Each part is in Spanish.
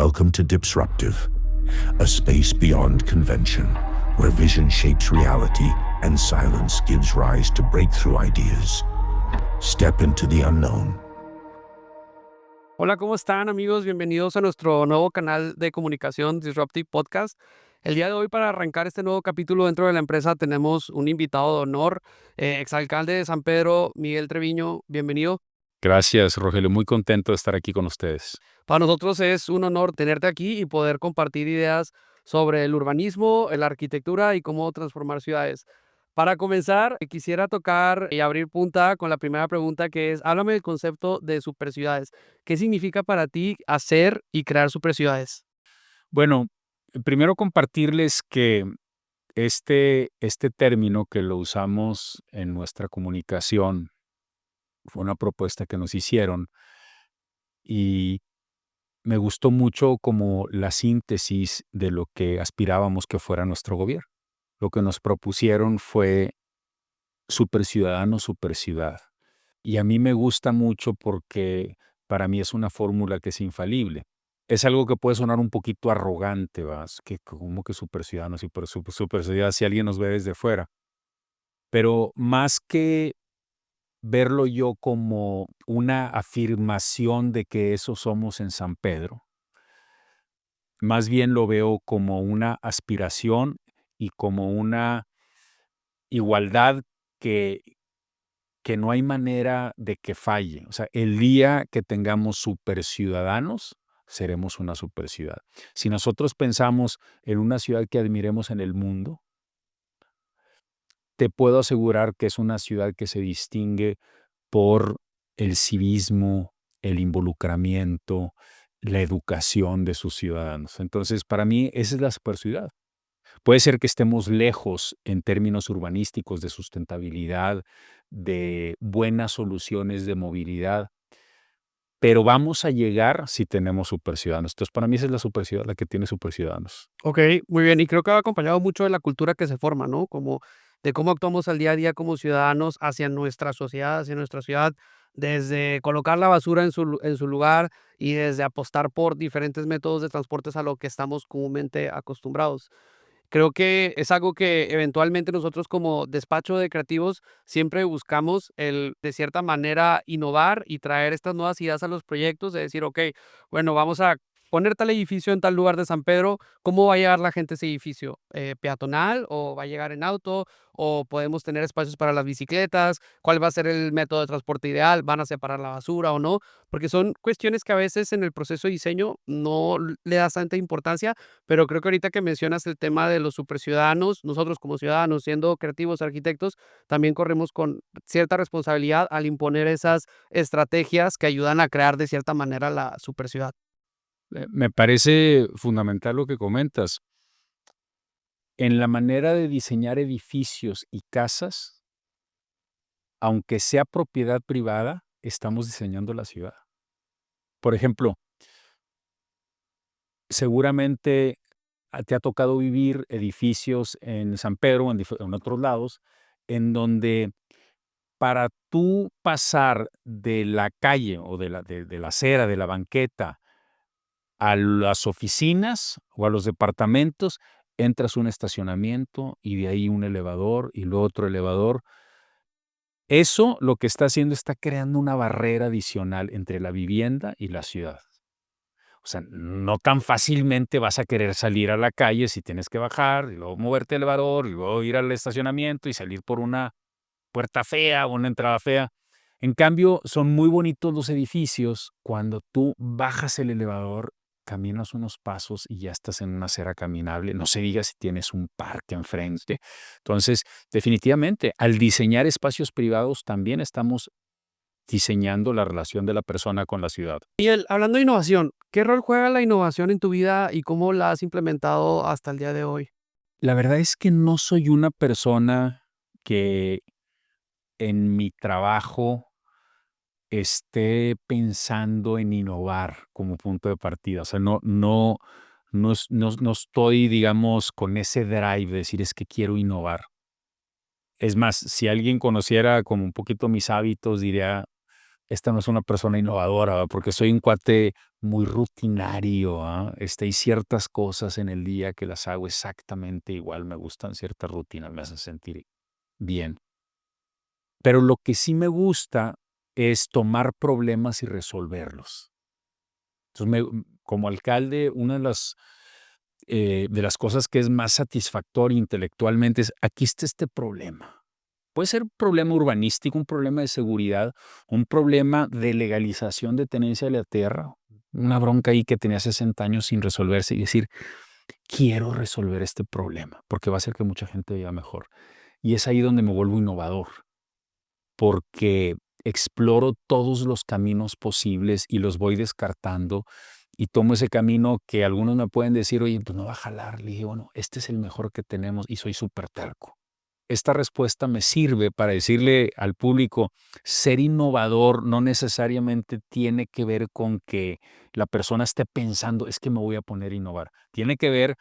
Welcome to Disruptive, a space beyond convention, where vision shapes reality and silence gives rise to breakthrough ideas. Step into the unknown. Hola, ¿cómo están, amigos? Bienvenidos a nuestro nuevo canal de comunicación Disruptive Podcast. El día de hoy, para arrancar este nuevo capítulo dentro de la empresa, tenemos un invitado de honor, exalcalde de San Pedro, Miguel Treviño. Bienvenido. Gracias, Rogelio. Muy contento de estar aquí con ustedes. Para nosotros es un honor tenerte aquí y poder compartir ideas sobre el urbanismo, la arquitectura y cómo transformar ciudades. Para comenzar, quisiera tocar y abrir punta con la primera pregunta, que es: háblame del concepto de superciudades. ¿Qué significa para ti hacer y crear superciudades? Bueno, primero compartirles que este término que lo usamos en nuestra comunicación fue una propuesta que nos hicieron y me gustó mucho como la síntesis de lo que aspirábamos que fuera nuestro gobierno. Lo que nos propusieron fue superciudadano, superciudad. Y a mí me gusta mucho porque para mí es una fórmula que es infalible. Es algo que puede sonar un poquito arrogante, ¿vas? Que como que superciudadano, superciudad, si alguien nos ve desde fuera. Pero más que verlo yo como una afirmación de que eso somos en San Pedro, más bien lo veo como una aspiración y como una igualdad que no hay manera de que falle. O sea, el día que tengamos superciudadanos, seremos una superciudad. Si nosotros pensamos en una ciudad que admiremos en el mundo, te puedo asegurar que es una ciudad que se distingue por el civismo, el involucramiento, la educación de sus ciudadanos. Entonces, para mí, esa es la superciudad. Puede ser que estemos lejos en términos urbanísticos de sustentabilidad, de buenas soluciones de movilidad, pero vamos a llegar si tenemos superciudadanos. Entonces, para mí esa es la superciudad, la que tiene superciudadanos. Ok, muy bien. Y creo que va acompañado mucho de la cultura que se forma, ¿no? Como de cómo actuamos al día a día como ciudadanos hacia nuestra sociedad, hacia nuestra ciudad, desde colocar la basura en en su lugar y desde apostar por diferentes métodos de transportes a lo que estamos comúnmente acostumbrados. Creo que es algo que eventualmente nosotros, como despacho de creativos, siempre buscamos el, de cierta manera, innovar y traer estas nuevas ideas a los proyectos, de decir, ok, bueno, vamos a poner tal edificio en tal lugar de San Pedro. ¿Cómo va a llegar la gente a ese edificio? ¿Peatonal o va a llegar en auto? ¿O podemos tener espacios para las bicicletas? ¿Cuál va a ser el método de transporte ideal? ¿Van a separar la basura o no? Porque son cuestiones que a veces en el proceso de diseño no le das tanta importancia, pero creo que ahorita que mencionas el tema de los superciudadanos, nosotros como ciudadanos, siendo creativos arquitectos, también corremos con cierta responsabilidad al imponer esas estrategias que ayudan a crear de cierta manera la superciudad. Me parece fundamental lo que comentas. En la manera de diseñar edificios y casas, aunque sea propiedad privada, estamos diseñando la ciudad. Por ejemplo, seguramente te ha tocado vivir edificios en San Pedro o en otros lados, en donde para tú pasar de la calle o de la acera, de la banqueta, a las oficinas o a los departamentos, entras un estacionamiento y de ahí un elevador y luego otro elevador. Eso lo que está haciendo, está creando una barrera adicional entre la vivienda y la ciudad. O sea, no tan fácilmente vas a querer salir a la calle si tienes que bajar y luego moverte al elevador y luego ir al estacionamiento y salir por una puerta fea o una entrada fea. En cambio, son muy bonitos los edificios cuando tú bajas el elevador, caminas unos pasos y ya estás en una acera caminable. No se diga si tienes un parque enfrente. Entonces, definitivamente, al diseñar espacios privados también estamos diseñando la relación de la persona con la ciudad. Miguel, hablando de innovación, ¿qué rol juega la innovación en tu vida y cómo la has implementado hasta el día de hoy? La verdad es que no soy una persona que en mi trabajo esté pensando en innovar como punto de partida. O sea, no estoy, digamos, con ese drive de decir: "Es que quiero innovar". Es más, si alguien conociera como un poquito mis hábitos, diría esta no es una persona innovadora, ¿va? Porque soy un cuate muy rutinario, ¿ah? Hay ciertas cosas en el día que las hago exactamente igual, me gustan ciertas rutinas, me hacen sentir bien. Pero lo que sí me gusta es tomar problemas y resolverlos. Entonces, como alcalde, una de las cosas que es más satisfactoria intelectualmente es, aquí está este problema. Puede ser un problema urbanístico, un problema de seguridad, un problema de legalización de tenencia de la tierra, una bronca ahí que tenía 60 años sin resolverse y decir, quiero resolver este problema porque va a hacer que mucha gente viva mejor. Y es ahí donde me vuelvo innovador, porque exploro todos los caminos posibles y los voy descartando y tomo ese camino que algunos me pueden decir, oye, pues no va a jalar. Le dije, bueno, este es el mejor que tenemos y soy súper terco. Esta respuesta me sirve para decirle al público, ser innovador no necesariamente tiene que ver con que la persona esté pensando, es que me voy a poner a innovar. Tiene que ver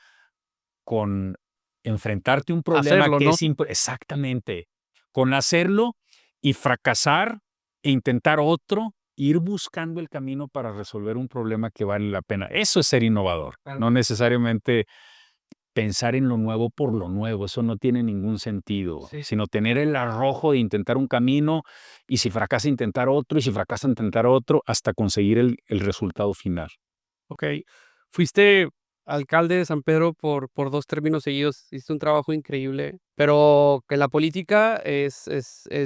con enfrentarte a un problema Hacerlo, que ¿no? es exactamente, con hacerlo y fracasar e intentar otro, ir buscando el camino para resolver un problema que vale la pena. Eso es ser innovador, Claro. no necesariamente pensar en lo nuevo por lo nuevo, eso no tiene ningún sentido, Sí. sino tener el arrojo de intentar un camino y si fracasa intentar otro y si fracasa intentar otro hasta conseguir el resultado final. Okey. Fuiste alcalde de San Pedro por 2 términos seguidos, hiciste un trabajo increíble, pero que en la política es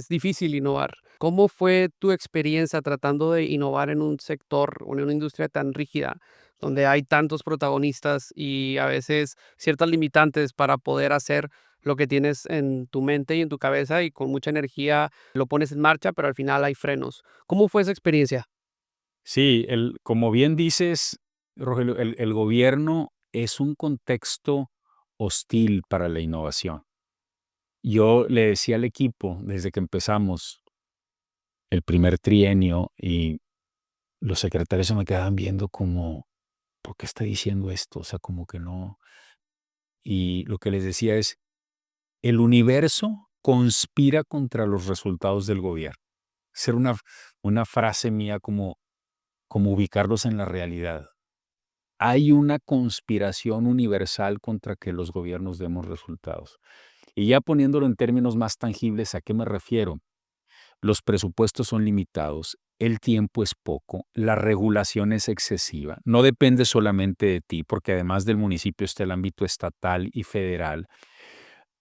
difícil innovar. ¿Cómo fue tu experiencia tratando de innovar en un sector o en una industria tan rígida, donde hay tantos protagonistas y a veces ciertas limitantes para poder hacer lo que tienes en tu mente y en tu cabeza, y con mucha energía lo pones en marcha, pero al final hay frenos? ¿Cómo fue esa experiencia? Sí, como bien dices, Rogelio, el gobierno es un contexto hostil para la innovación. Yo le decía al equipo desde que empezamos el primer trienio y los secretarios se me quedaban viendo como, ¿por qué está diciendo esto? O sea, como que no. Y lo que les decía es, el universo conspira contra los resultados del gobierno. Ser una frase mía como ubicarlos en la realidad. Hay una conspiración universal contra que los gobiernos demos resultados. Y ya poniéndolo en términos más tangibles, ¿a qué me refiero? Los presupuestos son limitados, el tiempo es poco, la regulación es excesiva. No depende solamente de ti, porque además del municipio está el ámbito estatal y federal.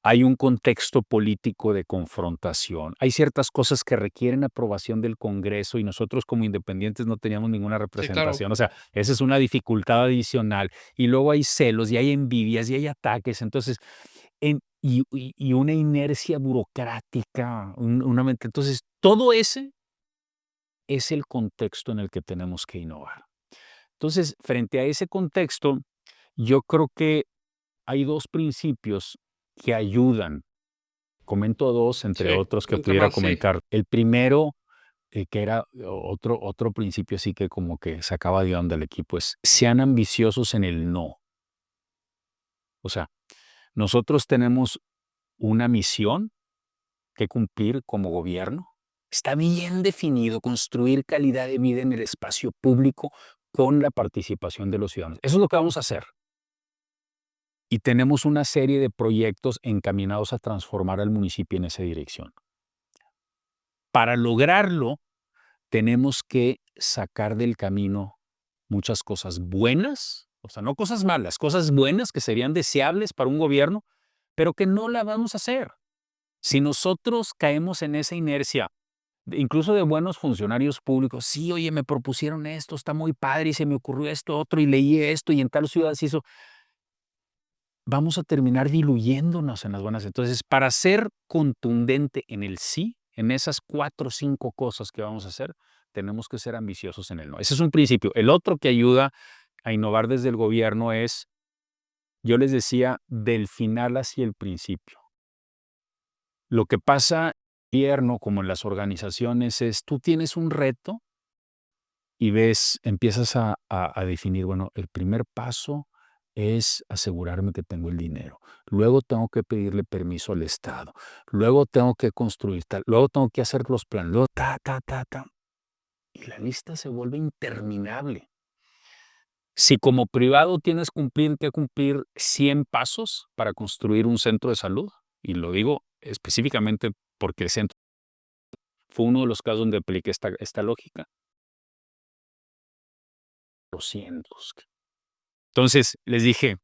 Hay un contexto político de confrontación. Hay ciertas cosas que requieren aprobación del Congreso y nosotros como independientes no teníamos ninguna Sí, claro. representación. O sea, esa es una dificultad adicional. Y luego hay celos y hay envidias y hay ataques. Entonces, y una inercia burocrática, entonces, todo ese es el contexto en el que tenemos que innovar. Entonces, frente a ese contexto, yo creo que hay dos principios que ayudan. Comento 2 entre Sí, otros que entre pudiera más, sí. comentar. El primero, que era otro principio así que como que sacaba de onda al equipo, es sean ambiciosos en el no. O sea, nosotros tenemos una misión que cumplir como gobierno. Está bien definido, construir calidad de vida en el espacio público con la participación de los ciudadanos. Eso es lo que vamos a hacer. Y tenemos una serie de proyectos encaminados a transformar al municipio en esa dirección. Para lograrlo, tenemos que sacar del camino muchas cosas buenas, o sea, no cosas malas, cosas buenas que serían deseables para un gobierno, pero que no la vamos a hacer. Si nosotros caemos en esa inercia, incluso de buenos funcionarios públicos, sí, oye, me propusieron esto, está muy padre y se me ocurrió esto otro y leí esto y en tal ciudad se hizo, vamos a terminar diluyéndonos en las buenas. Entonces, para ser contundente en el sí, en esas 4 o 5 cosas que vamos a hacer, tenemos que ser ambiciosos en el no. Ese es un principio. El otro que ayuda a innovar desde el gobierno es, yo les decía, del final hacia el principio. Lo que pasa en el gobierno, como en las organizaciones, es tú tienes un reto y empiezas a definir, bueno, el primer paso es asegurarme que tengo el dinero. Luego tengo que pedirle permiso al Estado. Luego tengo que construir tal. Luego tengo que hacer los planes. Luego ta, ta, ta, ta. y la lista se vuelve interminable. Si como privado tienes que cumplir 100 pasos para construir un centro de salud, y lo digo específicamente porque el centro fue uno de los casos donde apliqué esta lógica, 200. Entonces les dije,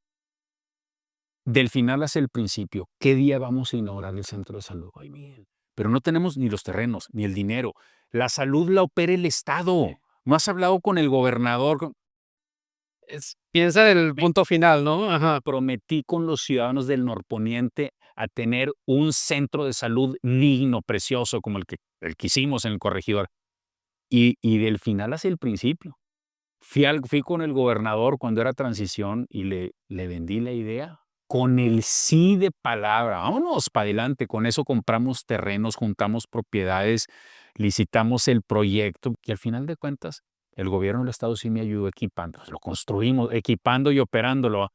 del final hacia el principio, ¿qué día vamos a inaugurar el centro de salud? Ay, bien, pero no tenemos ni los terrenos, ni el dinero. La salud la opera el Estado. No has hablado con el gobernador. Piensa en el punto final, ¿no? Ajá. Prometí con los ciudadanos del norponiente a tener un centro de salud digno, precioso, como el que hicimos en el Corregidor. Y del final hacia el principio. Fui con el gobernador cuando era transición y le vendí la idea con el sí de palabra. Vámonos para adelante. Con eso compramos terrenos, juntamos propiedades, licitamos el proyecto y al final de cuentas el gobierno del estado sí me ayudó equipando. Lo construimos, equipando y operándolo.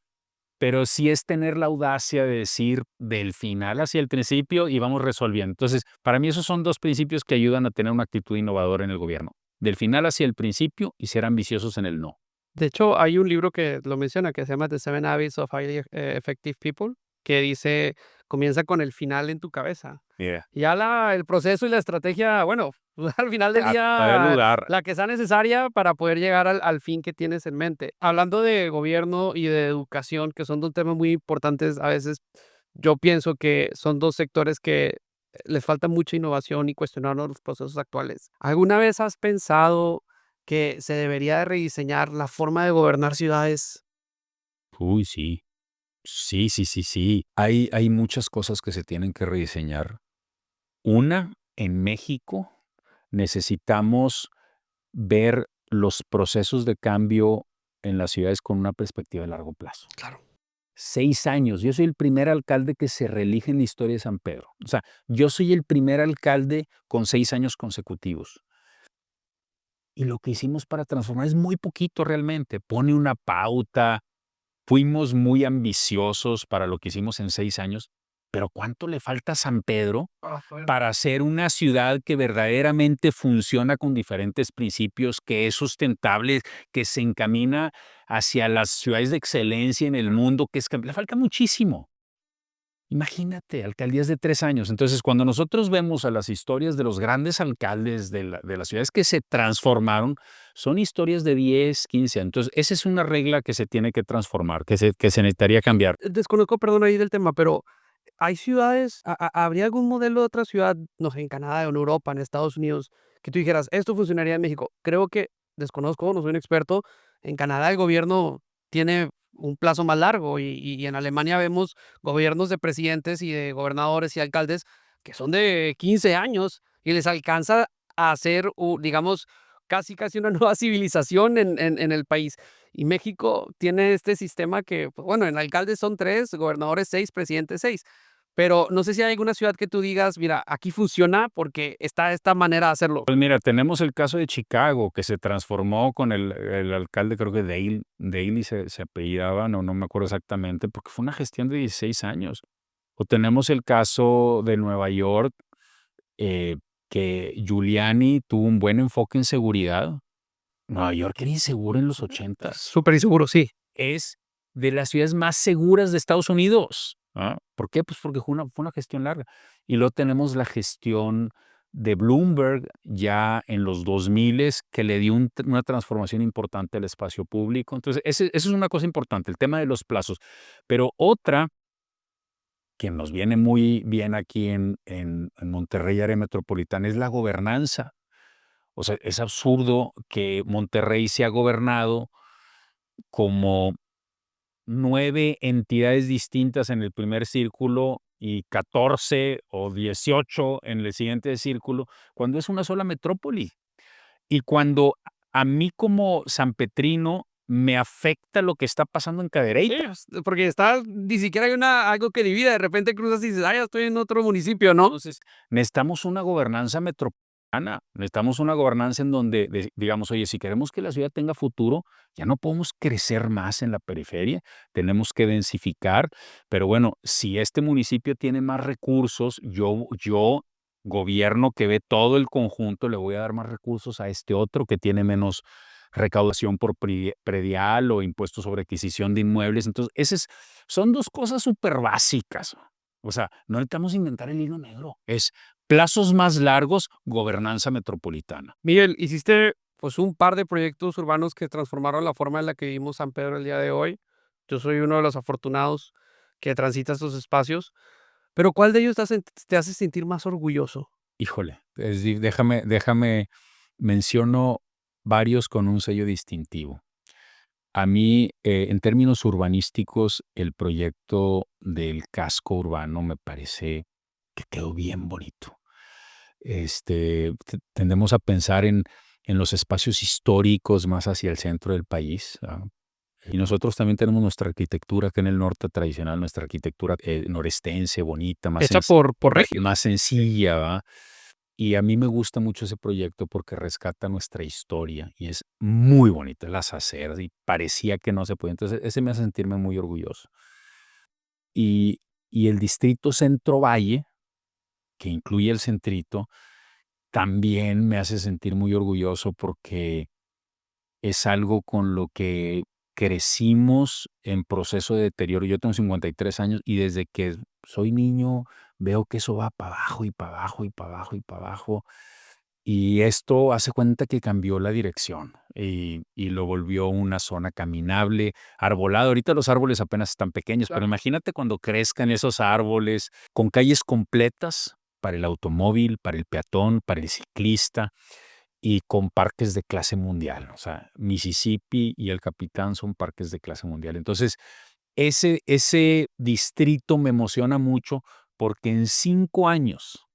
Pero sí es tener la audacia de decir del final hacia el principio y vamos resolviendo. Entonces, para mí esos son dos principios que ayudan a tener una actitud innovadora en el gobierno. Del final hacia el principio y ser ambiciosos en el no. De hecho, hay un libro que lo menciona que se llama The Seven Habits of Highly Effective People, que dice, comienza con el final en tu cabeza. Ya el proceso y la estrategia, bueno, al final del A día, dudar. la que sea necesaria para poder llegar al fin que tienes en mente. Hablando de gobierno y de educación, que son dos temas muy importantes, a veces yo pienso que son dos sectores que les falta mucha innovación y cuestionar los procesos actuales. ¿Alguna vez has pensado que se debería de rediseñar la forma de gobernar ciudades? Uy, sí. Sí. Hay muchas cosas que se tienen que rediseñar. Una, en México necesitamos ver los procesos de cambio en las ciudades con una perspectiva de largo plazo. Claro. 6 años. Yo soy el primer alcalde que se reelige en la historia de San Pedro. O sea, yo soy el primer alcalde con 6 años consecutivos. Y lo que hicimos para transformar es muy poquito realmente. Pone una pauta. Fuimos muy ambiciosos para lo que hicimos en 6 años. Pero ¿cuánto le falta a San Pedro para ser una ciudad que verdaderamente funciona con diferentes principios, que es sustentable, que se encamina hacia las ciudades de excelencia en el mundo? Le falta muchísimo. Imagínate, alcaldías de 3 años. Entonces, cuando nosotros vemos a las historias de los grandes alcaldes de las ciudades que se transformaron, son historias de 10, 15 años. Entonces, esa es una regla que se tiene que transformar, que se necesitaría cambiar. Desconozco, perdón, ahí del tema, pero hay ciudades, ¿habría algún modelo de otra ciudad, no sé, en Canadá, en Europa, en Estados Unidos, que tú dijeras, esto funcionaría en México? Creo que, desconozco, no soy un experto, en Canadá el gobierno tiene un plazo más largo y en Alemania vemos gobiernos de presidentes y de gobernadores y alcaldes que son de 15 años y les alcanza a hacer, digamos, casi una nueva civilización en el país. Y México tiene este sistema que, pues, bueno, en alcaldes son 3, gobernadores 6, presidentes 6. Pero no sé si hay alguna ciudad que tú digas, mira, aquí funciona porque está esta manera de hacerlo. Pues mira, tenemos el caso de Chicago, que se transformó con el alcalde, creo que Daley se apellidaba, no me acuerdo exactamente, porque fue una gestión de 16 años. O tenemos el caso de Nueva York, que Giuliani tuvo un buen enfoque en seguridad. Nueva York era inseguro en los 80. Súper inseguro, sí. Es de las ciudades más seguras de Estados Unidos. ¿Por qué? Pues porque fue una gestión larga. Y luego tenemos la gestión de Bloomberg ya en los 2000 que le dio una transformación importante al espacio público. Entonces, eso es una cosa importante, el tema de los plazos. Pero otra que nos viene muy bien aquí en Monterrey, área metropolitana, es la gobernanza. O sea, es absurdo que Monterrey se ha gobernado como 9 entidades distintas en el primer círculo y 14 o 18 en el siguiente círculo, cuando es una sola metrópoli. Y cuando a mí como sanpetrino me afecta lo que está pasando en Cadereyta. Sí, porque ni siquiera hay algo que divida, de repente cruzas y dices, ya estoy en otro municipio, ¿no? Entonces, necesitamos una gobernanza metropolitana, necesitamos una gobernanza en donde digamos, oye, si queremos que la ciudad tenga futuro, ya no podemos crecer más en la periferia, tenemos que densificar, pero bueno, si este municipio tiene más recursos, yo gobierno que ve todo el conjunto, le voy a dar más recursos a este otro que tiene menos recaudación por predial o impuestos sobre adquisición de inmuebles. Entonces, son dos cosas súper básicas. O sea, no necesitamos inventar el hilo negro. Es plazos más largos, gobernanza metropolitana. Miguel, hiciste pues un par de proyectos urbanos que transformaron la forma en la que vivimos San Pedro el día de hoy. Yo soy uno de los afortunados que transita estos espacios, pero ¿cuál de ellos te hace sentir más orgulloso? Híjole, déjame, menciono varios con un sello distintivo. A mí, en términos urbanísticos, el proyecto del casco urbano me parece que quedó bien bonito. Tendemos a pensar en los espacios históricos más hacia el centro del país, y nosotros también tenemos nuestra arquitectura acá en el norte tradicional, nuestra arquitectura norestense, bonita, Hecha por Regio. más sencilla, ¿va? Y a mí me gusta mucho ese proyecto porque rescata nuestra historia y es muy bonito, las aceras y parecía que no se podía. Entonces, ese me hace sentirme muy orgulloso. Y, y el distrito Centro Valle, que incluye el centrito, también me hace sentir muy orgulloso porque es algo con lo que crecimos en proceso de deterioro. Yo tengo 53 años y desde que soy niño veo que eso va para abajo y para abajo y para abajo y para abajo. Y esto hace cuenta que cambió la dirección y lo volvió una zona caminable, arbolada. Ahorita los árboles apenas están pequeños, pero Claro. imagínate cuando crezcan esos árboles con calles completas para el automóvil, para el peatón, para el ciclista y con parques de clase mundial. O sea, Mississippi y el Capitán son parques de clase mundial. Entonces, ese distrito me emociona mucho porque en 5 años,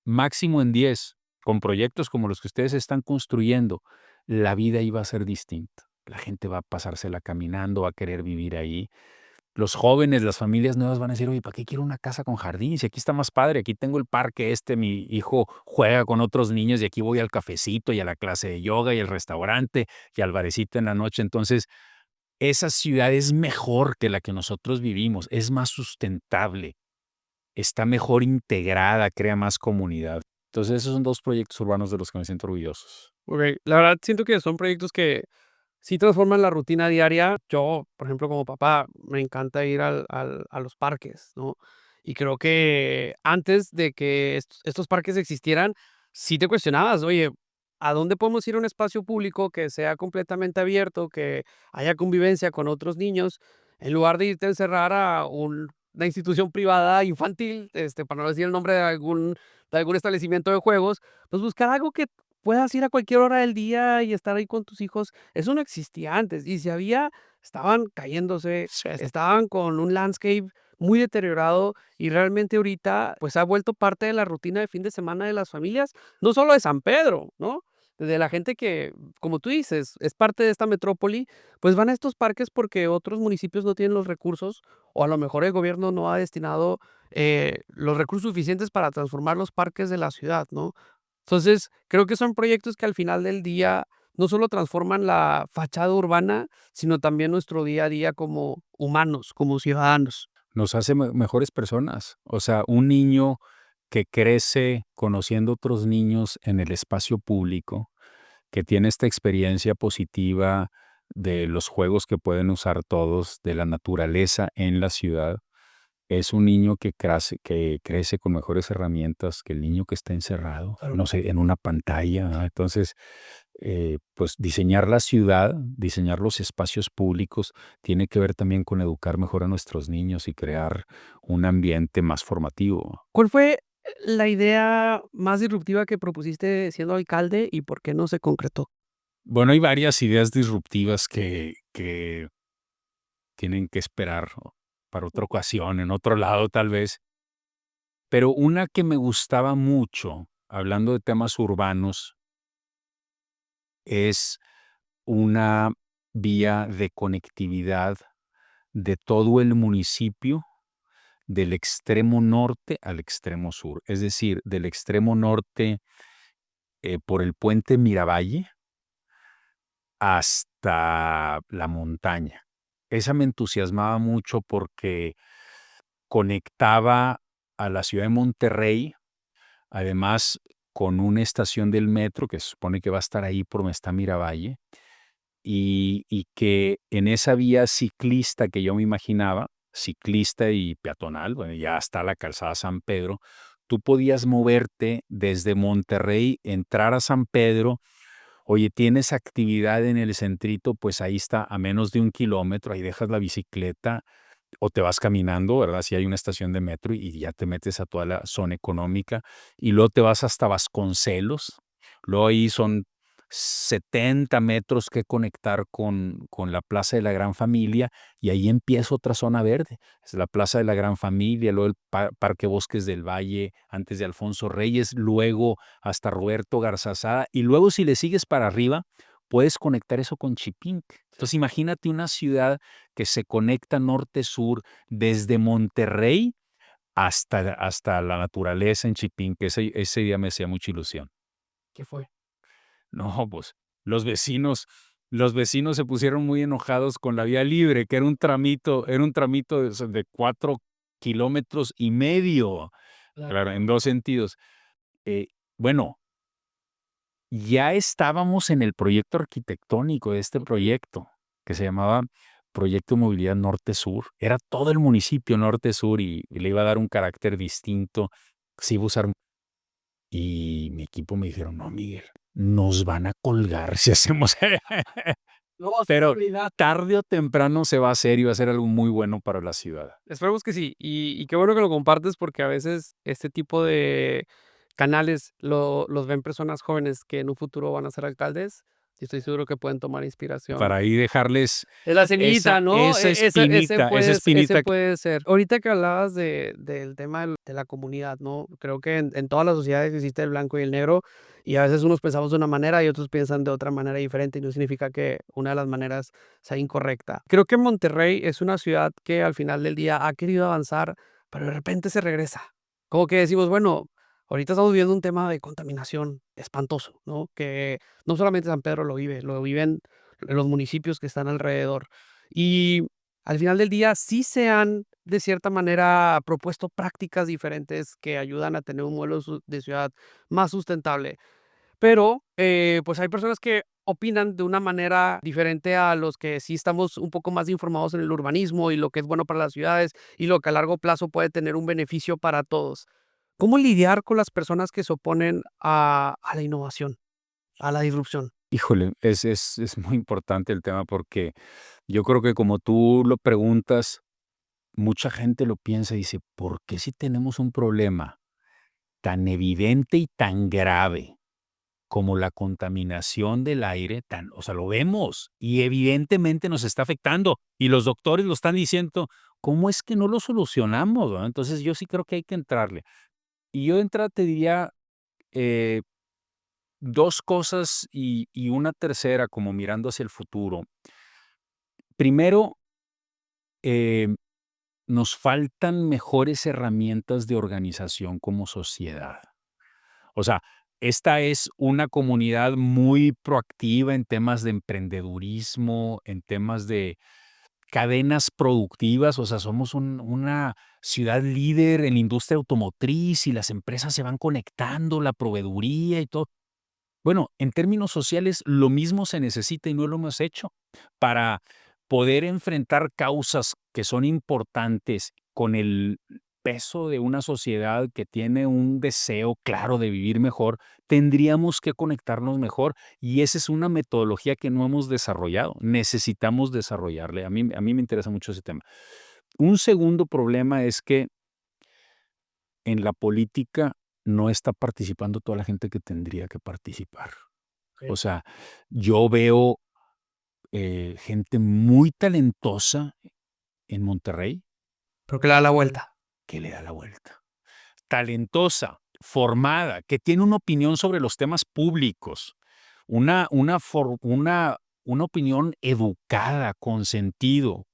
máximo en 10, con proyectos como los que ustedes están construyendo, la vida iba a ser distinta. La gente va a pasársela caminando, va a querer vivir ahí. Los jóvenes, las familias nuevas van a decir, oye, ¿para qué quiero una casa con jardín? Si aquí está más padre, aquí tengo el parque mi hijo juega con otros niños y aquí voy al cafecito y a la clase de yoga y al restaurante y al barecito en la noche. Entonces, esa ciudad es mejor que la que nosotros vivimos, es más sustentable, está mejor integrada, crea más comunidad. Entonces, esos son 2 proyectos urbanos de los que me siento orgullosos. Okey, la verdad siento que son proyectos que sí transforman la rutina diaria. Yo, por ejemplo, como papá, me encanta ir a los parques, ¿no? Y creo que antes de que estos parques existieran, sí te cuestionabas: "Oye, ¿a dónde podemos ir a un espacio público que sea completamente abierto, que haya convivencia con otros niños?", en lugar de irte a encerrar a una institución privada infantil, para no decir el nombre de algún establecimiento de juegos, pues buscar algo que puedas ir a cualquier hora del día y estar ahí con tus hijos. Eso no existía antes, y si había, estaban cayéndose, Sí. estaban con un landscape muy deteriorado, y realmente ahorita, pues, ha vuelto parte de la rutina de fin de semana de las familias, no solo de San Pedro, ¿no? De la gente que, como tú dices, es parte de esta metrópoli, pues van a estos parques porque otros municipios no tienen los recursos, o a lo mejor el gobierno no ha destinado, los recursos suficientes para transformar los parques de la ciudad, ¿no? Entonces, creo que son proyectos que al final del día no solo transforman la fachada urbana, sino también nuestro día a día como humanos, como ciudadanos. Nos hace mejores personas. O sea, un niño que crece conociendo otros niños en el espacio público, que tiene esta experiencia positiva de los juegos que pueden usar todos, de la naturaleza en la ciudad, es un niño que crece con mejores herramientas que el niño que está encerrado, Claro. no sé, en una pantalla, ¿verdad? Entonces, pues diseñar la ciudad, diseñar los espacios públicos, tiene que ver también con educar mejor a nuestros niños y crear un ambiente más formativo. ¿Cuál fue la idea más disruptiva que propusiste siendo alcalde y por qué no se concretó? Bueno, hay varias ideas disruptivas que tienen que esperar para otra ocasión, en otro lado tal vez. Pero una que me gustaba mucho, hablando de temas urbanos, es una vía de conectividad de todo el municipio, del extremo norte al extremo sur. Es decir, del extremo norte, por el puente Miravalle hasta la montaña. Esa me entusiasmaba mucho porque conectaba a la ciudad de Monterrey además con una estación del metro que se supone que va a estar ahí por donde está Miravalle, y que en esa vía ciclista que yo me imaginaba, ciclista y peatonal, bueno, ya está la calzada San Pedro, tú podías moverte desde Monterrey, entrar a San Pedro. Oye, tienes actividad en el centrito, pues ahí está, a menos de 1 kilómetro, ahí dejas la bicicleta o te vas caminando, ¿verdad? Si hay una estación de metro y ya te metes a toda la zona económica y luego te vas hasta Vasconcelos. Luego ahí son 70 metros que conectar con la Plaza de la Gran Familia y ahí empieza otra zona verde. Es la Plaza de la Gran Familia, luego el Parque Bosques del Valle, antes de Alfonso Reyes, luego hasta Roberto Garzazada y luego si le sigues para arriba, puedes conectar eso con Chipinque. Entonces imagínate una ciudad que se conecta norte-sur desde Monterrey hasta la naturaleza en Chipinque. Ese día me hacía mucha ilusión. ¿Qué fue? No, pues los vecinos se pusieron muy enojados con la vía libre, que era un tramito de 4,5 kilómetros. Claro, en dos sentidos. Bueno, ya estábamos en el proyecto arquitectónico de este proyecto, que se llamaba Proyecto de Movilidad Norte-Sur. Era todo el municipio norte-sur y le iba a dar un carácter distinto. Se iba a usar. Y mi equipo me dijeron, no, Miguel, nos van a colgar si hacemos. No, Pero seguridad. tarde o temprano se va a hacer y va a ser algo muy bueno para la ciudad. Esperemos que sí. Y qué bueno que lo compartes porque a veces este tipo de canales los ven personas jóvenes que en un futuro van a ser alcaldes y estoy seguro que pueden tomar inspiración. Para ahí dejarles Es la semillita, ¿no? esa espinita, esa Ese espinita. puede ser. Ahorita que hablabas del tema de la comunidad, ¿no? Creo que en todas las sociedades existe el blanco y el negro, y a veces unos pensamos de una manera y otros piensan de otra manera diferente, y no significa que una de las maneras sea incorrecta. Creo que Monterrey es una ciudad que al final del día ha querido avanzar, pero de repente se regresa. Como que decimos, bueno, ahorita estamos viviendo un tema de contaminación espantoso, ¿no? Que no solamente San Pedro lo viven los municipios que están alrededor. Y al final del día sí se han, de cierta manera, propuesto prácticas diferentes que ayudan a tener un modelo de ciudad más sustentable. Pero, pues hay personas que opinan de una manera diferente a los que sí estamos un poco más informados en el urbanismo y lo que es bueno para las ciudades y lo que a largo plazo puede tener un beneficio para todos. ¿Cómo lidiar con las personas que se oponen a la innovación, a la disrupción? Híjole, es muy importante el tema porque yo creo que como tú lo preguntas, mucha gente lo piensa y dice, ¿por qué si tenemos un problema tan evidente y tan grave como la contaminación del aire, o sea, lo vemos y evidentemente nos está afectando y los doctores lo están diciendo, ¿cómo es que no lo solucionamos? ¿verdad? Entonces yo sí creo que hay que entrarle. Y yo de entrada te diría eh, dos cosas y una tercera como mirando hacia el futuro. Primero, eh, nos faltan mejores herramientas de organización como sociedad. O sea, esta es una comunidad muy proactiva en temas de emprendedurismo, en temas de cadenas productivas, o sea, somos una ciudad líder en la industria automotriz y las empresas se van conectando, la proveeduría y todo. Bueno, en términos sociales, lo mismo se necesita y no lo hemos hecho para poder enfrentar causas que son importantes con el peso de una sociedad que tiene un deseo claro de vivir mejor, tendríamos que conectarnos mejor y esa es una metodología que no hemos desarrollado. Necesitamos desarrollarle. A mí me interesa mucho ese tema. Un segundo problema es que en la política no está participando toda la gente que tendría que participar. O sea, yo veo gente muy talentosa en Monterrey Pero que le da la vuelta. que le da la vuelta. Talentosa, formada, que tiene una opinión sobre los temas públicos, una opinión educada, con sentido.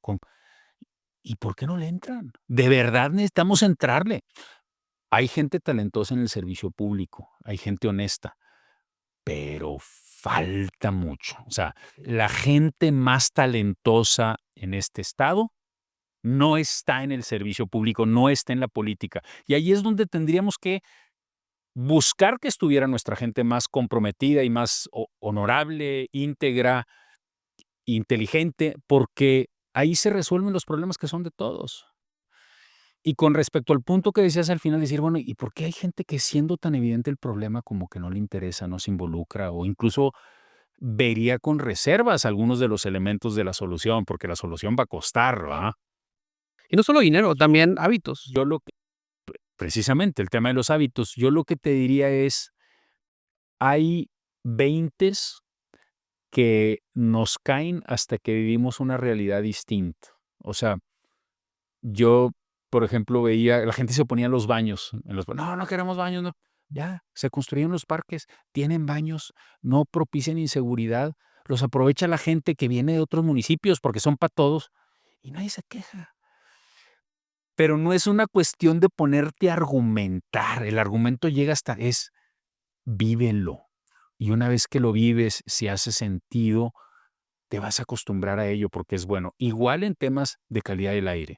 ¿Y por qué no le entran? De verdad necesitamos entrarle. Hay gente talentosa en el servicio público, hay gente honesta, pero falta mucho. O sea, la gente más talentosa en este estado no está en el servicio público, no está en la política. Y ahí es donde tendríamos que buscar que estuviera nuestra gente más comprometida y más honorable, íntegra, inteligente, porque ahí se resuelven los problemas que son de todos. Y con respecto al punto que decías al final, decir, bueno, ¿y por qué hay gente que siendo tan evidente el problema como que no le interesa, no se involucra o incluso vería con reservas algunos de los elementos de la solución, porque la solución va a costar, ¿va? Y no solo dinero, también hábitos. Yo lo que, precisamente el tema de los hábitos, yo lo que te diría es, hay veintes que nos caen hasta que vivimos una realidad distinta. O sea, yo, por ejemplo, veía, la gente se oponía a los baños. No, no queremos baños, no. Ya, se construyen los parques, tienen baños, no propician inseguridad, los aprovecha la gente que viene de otros municipios porque son para todos y nadie se queja. Pero no es una cuestión de ponerte a argumentar. El argumento llega hasta vívelo. Y una vez que lo vives, si hace sentido, te vas a acostumbrar a ello porque es bueno. Igual en temas de calidad del aire.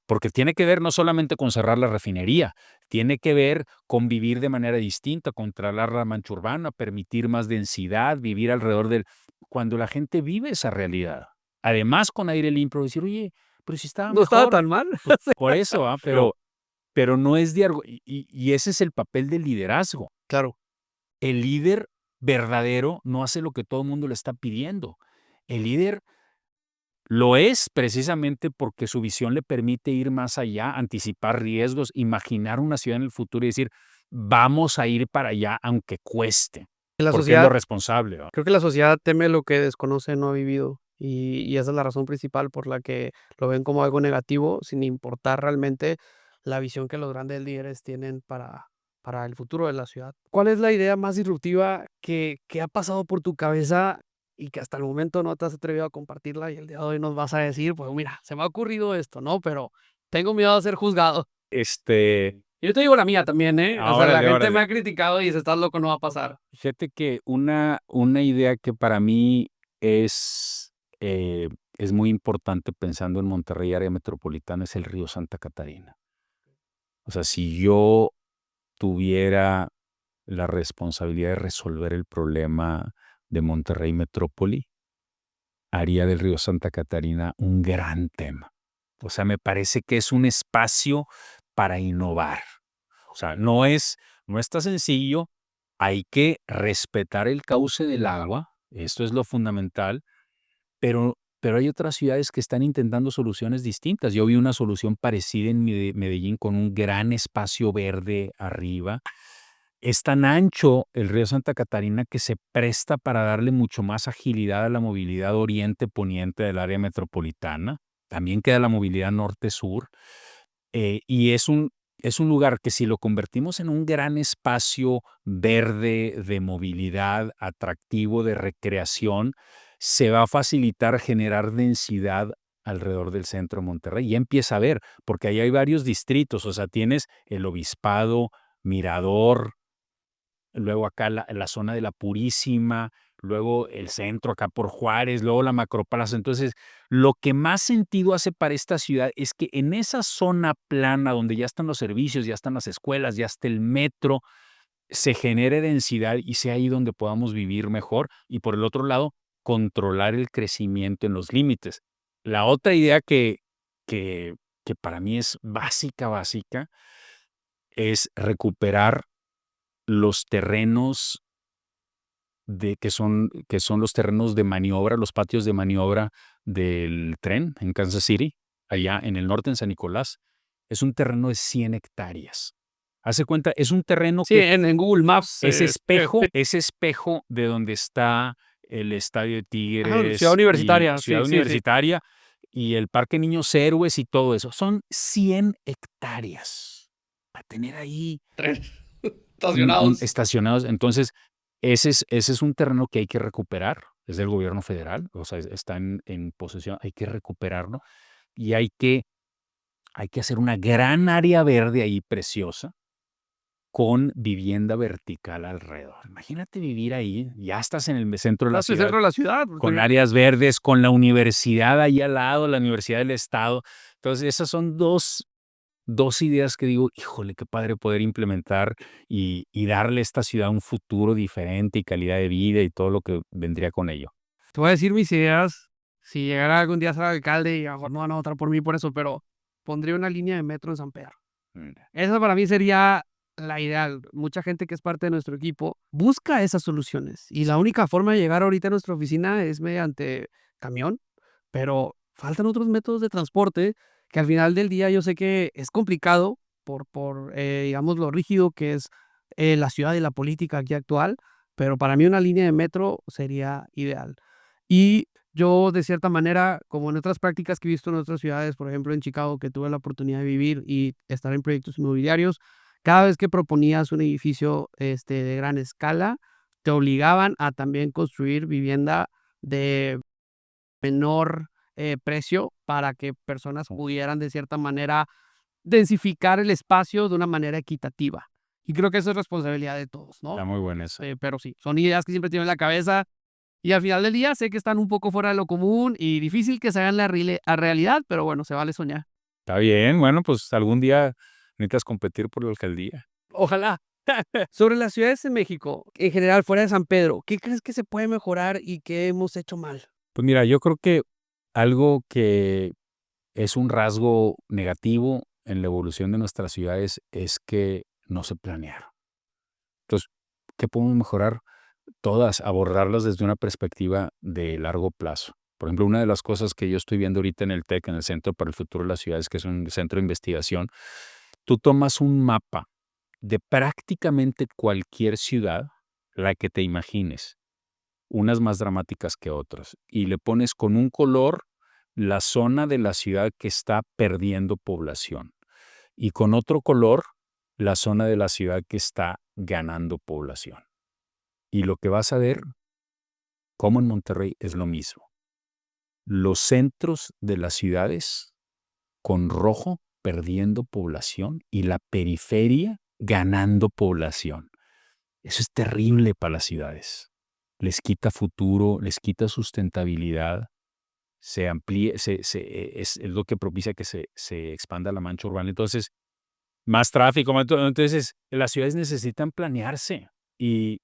Porque tiene que ver no solamente con cerrar la refinería, tiene que ver con vivir de manera distinta, controlar la mancha urbana, permitir más densidad, vivir alrededor del... Cuando la gente vive esa realidad, además con aire limpio, decir, oye, pero si estaba No estaba mejor, tan mal. pues, por eso, pero no es de... Y ese es el papel del liderazgo. Claro. El líder verdadero no hace lo que todo el mundo le está pidiendo. El líder lo es precisamente porque su visión le permite ir más allá, anticipar riesgos, imaginar una ciudad en el futuro y decir, vamos a ir para allá aunque cueste, La porque es lo sociedad, responsable, ¿va? creo que la sociedad teme lo que desconoce, no ha vivido. Y esa es la razón principal por la que lo ven como algo negativo, sin importar realmente la visión que los grandes líderes tienen para el futuro de la ciudad. ¿Cuál es la idea más disruptiva que ha pasado por tu cabeza y que hasta el momento no te has atrevido a compartirla y el día de hoy nos vas a decir, pues mira, se me ha ocurrido esto, ¿no? Pero tengo miedo de ser juzgado. Yo te digo la mía también, ¿eh? O sea, la Órale, gente órale. me ha criticado y dice, estás loco, no va a pasar. Fíjate que una idea que para mí es, es muy importante pensando en Monterrey, área metropolitana, es el río Santa Catarina. O sea, si yo tuviera la responsabilidad de resolver el problema de Monterrey Metrópoli, haría del río Santa Catarina un gran tema. O sea, me parece que es un espacio para innovar. O sea, no está sencillo, hay que respetar el cauce del agua, esto es lo fundamental, pero hay otras ciudades que están intentando soluciones distintas. Yo vi una solución parecida en Medellín con un gran espacio verde arriba. Es tan ancho el río Santa Catarina que se presta para darle mucho más agilidad a la movilidad oriente-poniente del área metropolitana. También queda la movilidad norte-sur. Y es un lugar que si lo convertimos en un gran espacio verde de movilidad, atractivo, de recreación, se va a facilitar generar densidad alrededor del centro de Monterrey. Ya empieza a ver, porque ahí hay varios distritos, o sea, tienes el Obispado, Mirador, luego acá la zona de la Purísima, luego el centro acá por Juárez, luego la Macroplaza. Entonces, lo que más sentido hace para esta ciudad es que en esa zona plana donde ya están los servicios, ya están las escuelas, ya está el metro, se genere densidad y sea ahí donde podamos vivir mejor. Y por el otro lado, controlar el crecimiento en los límites. La otra idea que, que para mí es básica, es recuperar los terrenos que son los terrenos de maniobra, los patios de maniobra del tren en Kansas City, allá en el norte, en San Nicolás. Es un terreno de 100 hectáreas. Hace cuenta, es un terreno Sí, que en Google Maps. es espejo de donde está el Estadio de Ciudad Tigres y Universitaria, Ciudad sí, sí, sí. Universitaria y el Parque Niños Héroes y todo eso. Son 100 hectáreas para tener ahí Estacionados. estacionados. Entonces, ese es un terreno que hay que recuperar, es del gobierno federal, o sea, está en posesión, hay que recuperarlo y hay que hacer una gran área verde ahí preciosa con vivienda vertical alrededor. Imagínate vivir ahí, ya estás en el centro de la Estás en el ciudad, centro de la ciudad. con áreas verdes, con la universidad ahí al lado, la Universidad del Estado. Entonces, esas son dos 2 ideas que digo, híjole, qué padre poder implementar y darle a esta ciudad un futuro diferente y calidad de vida y todo lo que vendría con ello. Te voy a decir mis ideas, si llegara algún día a ser alcalde y a lo mejor no van a votar por mí por eso, pero pondría una línea de metro en San Pedro. Mira, Esa para mí sería la ideal. Mucha gente que es parte de nuestro equipo busca esas soluciones y la única forma de llegar ahorita a nuestra oficina es mediante camión, pero faltan otros métodos de transporte que al final del día yo sé que es complicado por digamos, lo rígido que es la ciudad y la política aquí actual, pero para mí una línea de metro sería ideal. Y yo, de cierta manera, como en otras prácticas que he visto en otras ciudades, por ejemplo, en Chicago, que tuve la oportunidad de vivir y estar en proyectos inmobiliarios, cada vez que proponías un edificio, de gran escala, te obligaban a también construir vivienda de menor, precio para que personas pudieran, de cierta manera, densificar el espacio de una manera equitativa. Y creo que eso es responsabilidad de todos, ¿no? está muy buena esa. Pero sí, son ideas que siempre tengo en la cabeza y al final del día sé que están un poco fuera de lo común y difícil que se hagan a realidad, pero bueno, se vale soñar. Está bien, bueno, pues algún día necesitas competir por la alcaldía. Ojalá. Sobre las ciudades de México, en general, fuera de San Pedro, ¿qué crees que se puede mejorar y qué hemos hecho mal? Pues mira, yo creo que algo que es un rasgo negativo en la evolución de nuestras ciudades es que no se planearon. Entonces, ¿qué podemos mejorar? Todas, abordarlas desde una perspectiva de largo plazo. Por ejemplo, una de las cosas que yo estoy viendo ahorita en el TEC, en el Centro para el Futuro de las Ciudades, que es un centro de investigación, tú tomas un mapa de prácticamente cualquier ciudad, la que te imagines, unas más dramáticas que otras, y le pones con un color la zona de la ciudad que está perdiendo población y con otro color la zona de la ciudad que está ganando población. Y lo que vas a ver, como en Monterrey, es lo mismo. Los centros de las ciudades con rojo perdiendo población y la periferia ganando población. Eso es terrible para las ciudades. Les quita futuro, les quita sustentabilidad, se amplía, es lo que propicia que se expanda la mancha urbana. Entonces, más tráfico. Entonces, las ciudades necesitan planearse y,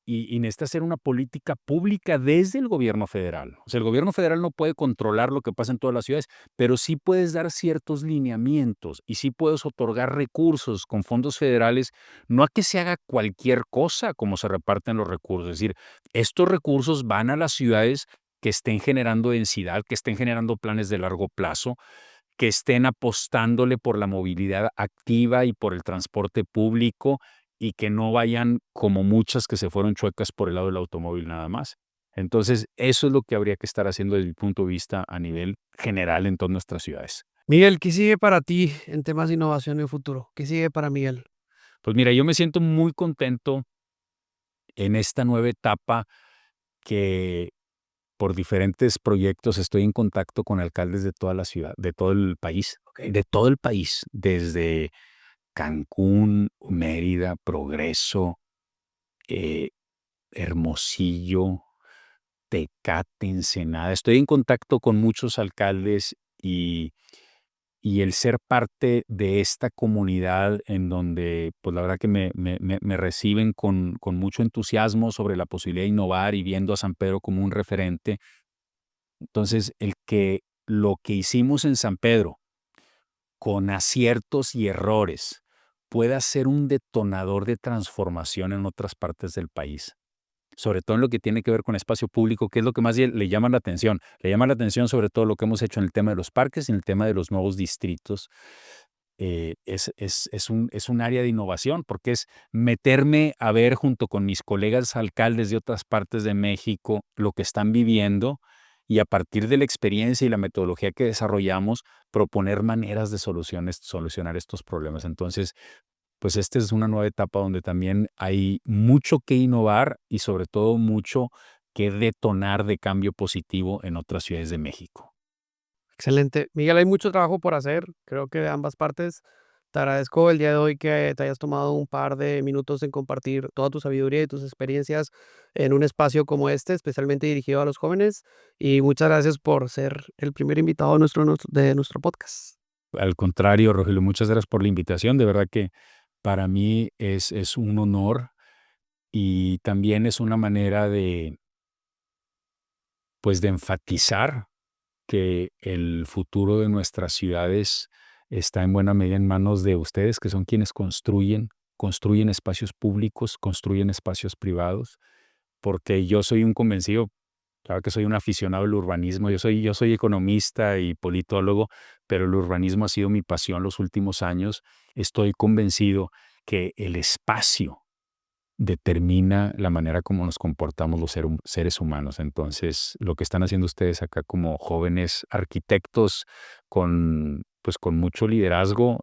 y necesita ser una política pública desde el gobierno federal. O sea, el gobierno federal no puede controlar lo que pasa en todas las ciudades, pero sí puedes dar ciertos lineamientos y sí puedes otorgar recursos con fondos federales, no a que se haga cualquier cosa como se reparten los recursos. Es decir, estos recursos van a las ciudades que estén generando densidad, que estén generando planes de largo plazo, que estén apostándole por la movilidad activa y por el transporte público y que no vayan como muchas que se fueron chuecas por el lado del automóvil nada más. Entonces, eso es lo que habría que estar haciendo desde mi punto de vista a nivel general en todas nuestras ciudades. Miguel, ¿qué sigue para ti en temas de innovación en el futuro? ¿Qué sigue para Miguel? Pues mira, yo me siento muy contento en esta nueva etapa que por diferentes proyectos estoy en contacto con alcaldes de toda la ciudad, de todo el país, de todo el país, desde Cancún, Mérida, Progreso, eh, Hermosillo, Tecate, Ensenada. Estoy en contacto con muchos alcaldes y el ser parte de esta comunidad en donde, pues la verdad que me reciben con mucho entusiasmo sobre la posibilidad de innovar y viendo a San Pedro como un referente. Entonces, el que lo que hicimos en San Pedro, con aciertos y errores, pueda ser un detonador de transformación en otras partes del país, sobre todo en lo que tiene que ver con espacio público, que es lo que más le llama la atención. Le llama la atención sobre todo lo que hemos hecho en el tema de los parques y en el tema de los nuevos distritos. Es un área de innovación porque es meterme a ver junto con mis colegas alcaldes de otras partes de México lo que están viviendo y a partir de la experiencia y la metodología que desarrollamos, proponer maneras de solucionar estos problemas. Entonces, pues esta es una nueva etapa donde también hay mucho que innovar y sobre todo mucho que detonar de cambio positivo en otras ciudades de México. Excelente. Miguel, hay mucho trabajo por hacer, creo que de ambas partes. Te agradezco el día de hoy que te hayas tomado un par de minutos en compartir toda tu sabiduría y tus experiencias en un espacio como este, especialmente dirigido a los jóvenes. Y muchas gracias por ser el primer invitado de nuestro podcast. Al contrario, Rogelio, muchas gracias por la invitación. De verdad que para mí es un honor y también es una manera de, pues, de enfatizar que el futuro de nuestras ciudades está en buena medida en manos de ustedes, que son quienes construyen espacios públicos, construyen espacios privados, porque yo soy un convencido, claro que soy un aficionado al urbanismo, yo soy economista y politólogo, pero el urbanismo ha sido mi pasión los últimos años. Estoy convencido que el espacio determina la manera como nos comportamos los seres humanos. Entonces, lo que están haciendo ustedes acá como jóvenes arquitectos pues, con mucho liderazgo,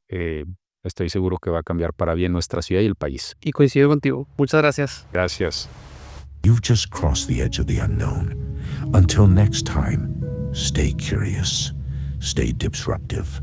estoy seguro que va a cambiar para bien nuestra ciudad y el país. Y coincido contigo. Muchas gracias. Gracias. You've just crossed the edge of the unknown. Until next time, stay curious, stay disruptive,